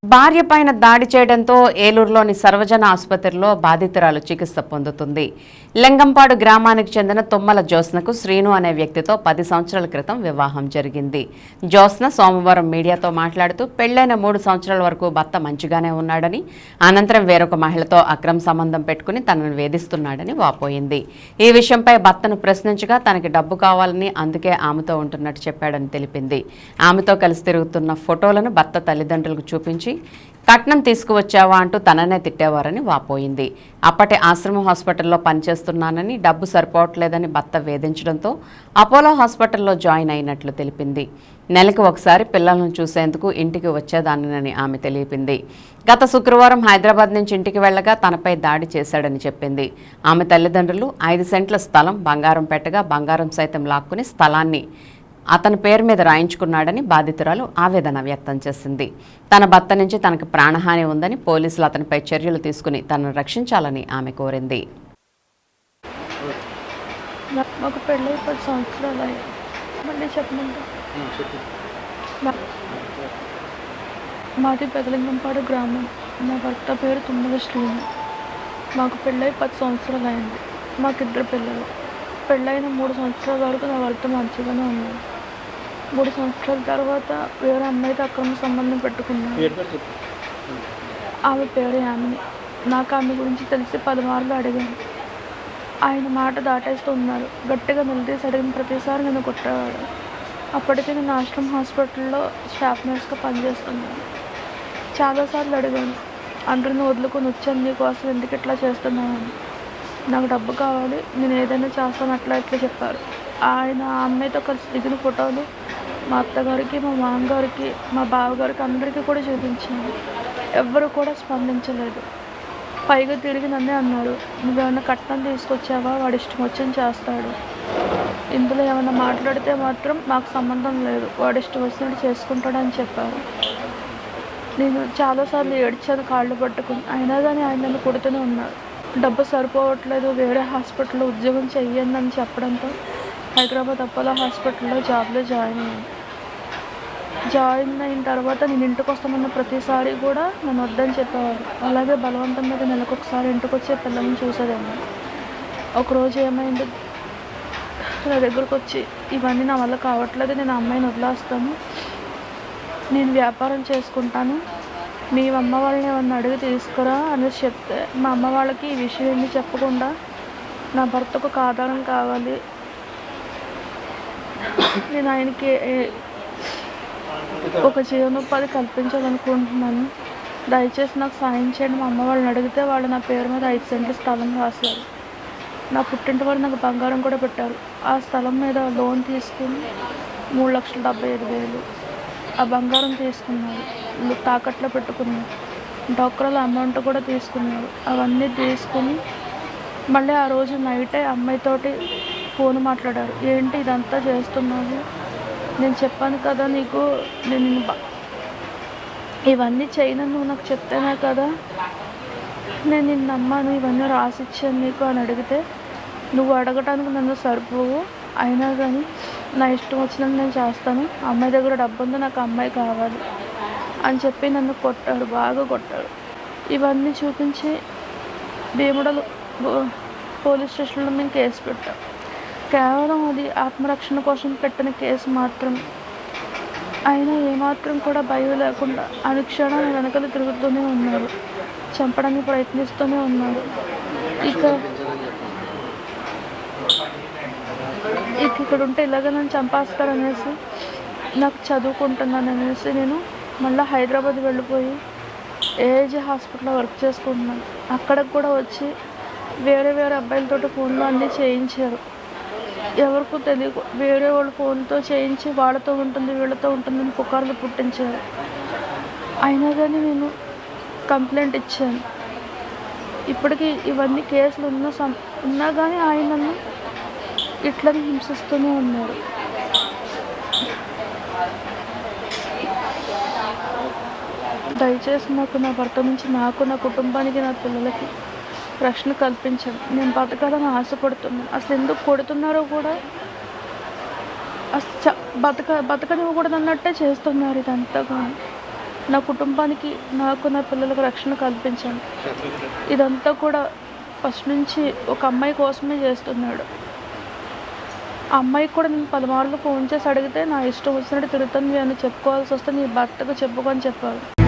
భార్య పైన దాడి చేయడంతో ఏలూరులోని సర్వజన ఆసుపత్రిలో బాధితురాలు చికిత్స పొందుతుంది. లింగంపాడు గ్రామానికి చెందిన తుమ్మల జ్యోత్స్నకు శ్రీను అనే వ్యక్తితో 10 సంవత్సరాల క్రితం వివాహం జరిగింది. జ్యోత్స్న సోమవారం మీడియాతో మాట్లాడుతూ పెళ్లైన 3 సంవత్సరాల వరకు భర్త మంచిగానే ఉన్నాడని, అనంతరం వేరొక మహిళతో అక్రమ సంబంధం పెట్టుకుని తనను వేధిస్తున్నాడని వాపోయింది. ఈ విషయంపై భర్తను ప్రశ్నించగా తనకి డబ్బు కావాలని, అందుకే ఆమెతో ఉంటున్నట్టు చెప్పాడని తెలిపింది. ఆమెతో కలిసి తిరుగుతున్న ఫోటోలను భర్త తల్లిదండ్రులకు చూపించి కట్నం తీసుకువచ్చావా అంటూ తననే తిట్టేవారని వాపోయింది. అప్పటి ఆశ్రమం హాస్పిటల్లో పనిచేస్తున్నానని, డబ్బు సరిపోవట్లేదని భర్త వేధించడంతో అపోలో హాస్పిటల్లో జాయిన్ అయినట్లు తెలిపింది. నెలకు ఒకసారి పిల్లలను చూసేందుకు ఇంటికి వచ్చేదానినని ఆమె తెలిపింది. గత శుక్రవారం హైదరాబాద్ నుంచి ఇంటికి వెళ్లగా తనపై దాడి చేశాడని చెప్పింది. ఆమె తల్లిదండ్రులు 5 సెంట్ల స్థలం బంగారం పెట్టగా బంగారం సైతం లాక్కుని స్థలాన్ని అతని పేరు మీద రాయించుకున్నాడని బాధితురాలు ఆవేదన వ్యక్తం చేసింది. తన భర్త నుంచి తనకు ప్రాణహాని ఉందని, పోలీసులు అతనిపై చర్యలు తీసుకుని తనను రక్షించాలని ఆమె కోరింది. మాకు పెళ్ళి 10 సంవత్సరాలు మళ్ళీ చెప్పమంటే మాది పెదలింగంపాడు గ్రామం. మా భర్త పేరు తుమ్మల శ్రీను. మాకు పెళ్ళై 10 సంవత్సరాలు అయింది. మాకు 2 పిల్లలు. పెళ్ళైన 3 సంవత్సరాల వరకు నా భర్త మంచిగానే ఉన్నాడు. 3 సంవత్సరాల తర్వాత వేరే అమ్మాయితో అక్రమ సంబంధం పెట్టుకున్నాను. ఆమె పేరు యామిని. నాకు ఆమె గురించి తెలిసి 10 మార్లు అడిగాను. ఆయన మాట దాటేస్తూ ఉన్నారు. గట్టిగా నిలదీసి అడిగిన ప్రతిసారి నన్ను కొట్టేవాడు. అప్పటికే నేను ఆశ్రమం హాస్పిటల్లో స్టాఫ్ నర్స్గా పనిచేస్తున్నాను. చాలాసార్లు అడిగాను, అందరిని వదులుకొని వచ్చాను, నీకోసం ఎందుకు ఇట్లా చేస్తున్నానని. నాకు డబ్బు కావాలి, నేను ఏదైనా చేస్తాను అట్లా ఇట్లా చెప్పారు. ఆయన ఆ అమ్మాయితో కలిసి దిగిన ఫోటోలు మా అత్తగారికి, మా మామగారికి, మా బావగారికి అందరికీ కూడా చూపించాను. ఎవ్వరు కూడా స్పందించలేదు. పైగా తిరిగి నన్నే అన్నారు, నువ్వేమైనా కట్నం తీసుకొచ్చావా, వాడు ఇష్టం వచ్చింది చేస్తాడు, ఇందులో ఏమైనా మాట్లాడితే మాత్రం మాకు సంబంధం లేదు, వాడు ఇష్టం వచ్చినట్టు చేసుకుంటాడని చెప్పారు. నేను చాలాసార్లు ఏడ్చాను కాళ్ళు పట్టుకుని. అయినా కానీ ఆయన నన్ను కొడుతూనే ఉన్నారు. డబ్బు సరిపోవట్లేదు, వేరే హాస్పిటల్లో ఉద్యోగం చెయ్యండి అని చెప్పడంతో హైదరాబాద్ అపోలో హాస్పిటల్లో జాబ్లో జాయిన్ అయ్యాను. జాయిన్ అయిన తర్వాత నేను ఇంటికి వస్తామన్న ప్రతిసారి కూడా నన్ను వద్దని చెప్పేవారు. అలాగే బలవంతం మీద నెలకు ఒకసారి ఇంటికి వచ్చే పిల్లల్ని చూసేదాన్ని. ఒకరోజు ఏమైంది, నా దగ్గరకు వచ్చి ఇవన్నీ నా వల్ల కావట్లేదు, నేను అమ్మాయిని వదిలేస్తాను, నేను వ్యాపారం చేసుకుంటాను, మీ అమ్మ వాళ్ళని ఏమన్నా అడిగి తీసుకురా అనేసి చెప్తే, మా అమ్మ వాళ్ళకి ఈ విషయం ఏమీ చెప్పకుండా నా భర్తకు ఒక ఆధారం కావాలి, నేను ఆయనకి ఒక జీవనోపాధి కల్పించాలనుకుంటున్నాను, దయచేసి నాకు సాయం చేయండి, మా అమ్మ వాళ్ళని అడిగితే వాళ్ళు నా పేరు మీద 5 సెంట్ల స్థలం రాశారు. నా పుట్టింటి వాళ్ళు నాకు బంగారం కూడా పెట్టారు. ఆ స్థలం మీద లోన్ తీసుకుని 3,75,000 ఆ బంగారం తీసుకున్నారు, తాకట్లో పెట్టుకున్నారు, డాక్టర్ల అమౌంట్ కూడా తీసుకున్నారు. అవన్నీ తీసుకుని మళ్ళీ ఆ రోజు నైటే అమ్మాయితోటి ఫోన్ మాట్లాడారు. ఏంటి ఇదంతా చేస్తున్నావు, నేను చెప్పాను కదా నీకు, నేను ఇవన్నీ చేయను, నువ్వు నాకు చెప్తేనే కదా నేను నిన్ను నమ్మాను, ఇవన్నీ రాసిచ్చాను నీకు అని అడిగితే, నువ్వు అడగటానికి నన్ను సరిపోవు, అయినా కానీ నా ఇష్టం వచ్చినట్టు నేను చేస్తాను, అమ్మాయి దగ్గర డబ్బు ఉంది, నాకు అమ్మాయి కావాలి అని చెప్పి నన్ను కొట్టాడు, బాగా కొట్టాడు. ఇవన్నీ చూపించి భీముడలు పోలీస్ స్టేషన్లో మేము కేసు పెట్టాం. కేవలం అది ఆత్మరక్షణ కోసం పెట్టిన కేసు మాత్రం. అయినా ఏమాత్రం కూడా భయం లేకుండా అనుక్షణం వెనకలు తిరుగుతూనే ఉన్నారు, చంపడానికి ప్రయత్నిస్తూనే ఉన్నారు. ఇక్కడ ఉంటే ఇలాగ నన్ను చంపేస్తారనేసి, నాకు చదువుకుంటున్నాను అనేసి నేను మళ్ళీ హైదరాబాద్ వెళ్ళిపోయి ఏజీ హాస్పిటల్లో వర్క్ చేసుకుంటున్నాను. అక్కడికి కూడా వచ్చి వేరే అబ్బాయిలతో ఫోన్లో అన్నీ చేయించారు. ఎవరికూ తెలియదు, వేరే వాళ్ళ ఫోన్తో చేయించి వాళ్ళతో ఉంటుంది వీళ్ళతో ఉంటుందని పుకార్లు పుట్టించారు. అయినా కానీ నేను కంప్లైంట్ ఇచ్చాను. ఇప్పటికీ ఇవన్నీ కేసులు ఉన్నా కానీ ఆయన నన్ను ఇట్లని హింసిస్తూనే ఉన్నారు. దయచేసి నాకు నా భర్త నుంచి నాకు, నా కుటుంబానికి, నా పిల్లలకి రక్షణ కల్పించండి. నేను బతకాలని ఆశపడుతున్నాను. అసలు ఎందుకు కొడుతున్నారో కూడా బతకనివ్వకూడదు అన్నట్టే చేస్తున్నారు ఇదంతా. కానీ నా కుటుంబానికి, నాకు, నా పిల్లలకు రక్షణ కల్పించండి. ఇదంతా కూడా ఫస్ట్ నుంచి ఒక అమ్మాయి కోసమే చేస్తున్నాడు. ఆ అమ్మాయికి కూడా నేను పలుమార్లు ఫోన్ చేసి అడిగితే, నా ఇష్టం వచ్చినట్టు తిరుగుతుంది అని చెప్పుకోవాల్సి వస్తే నీ భర్తకు చెప్పుకొని చెప్పాలి.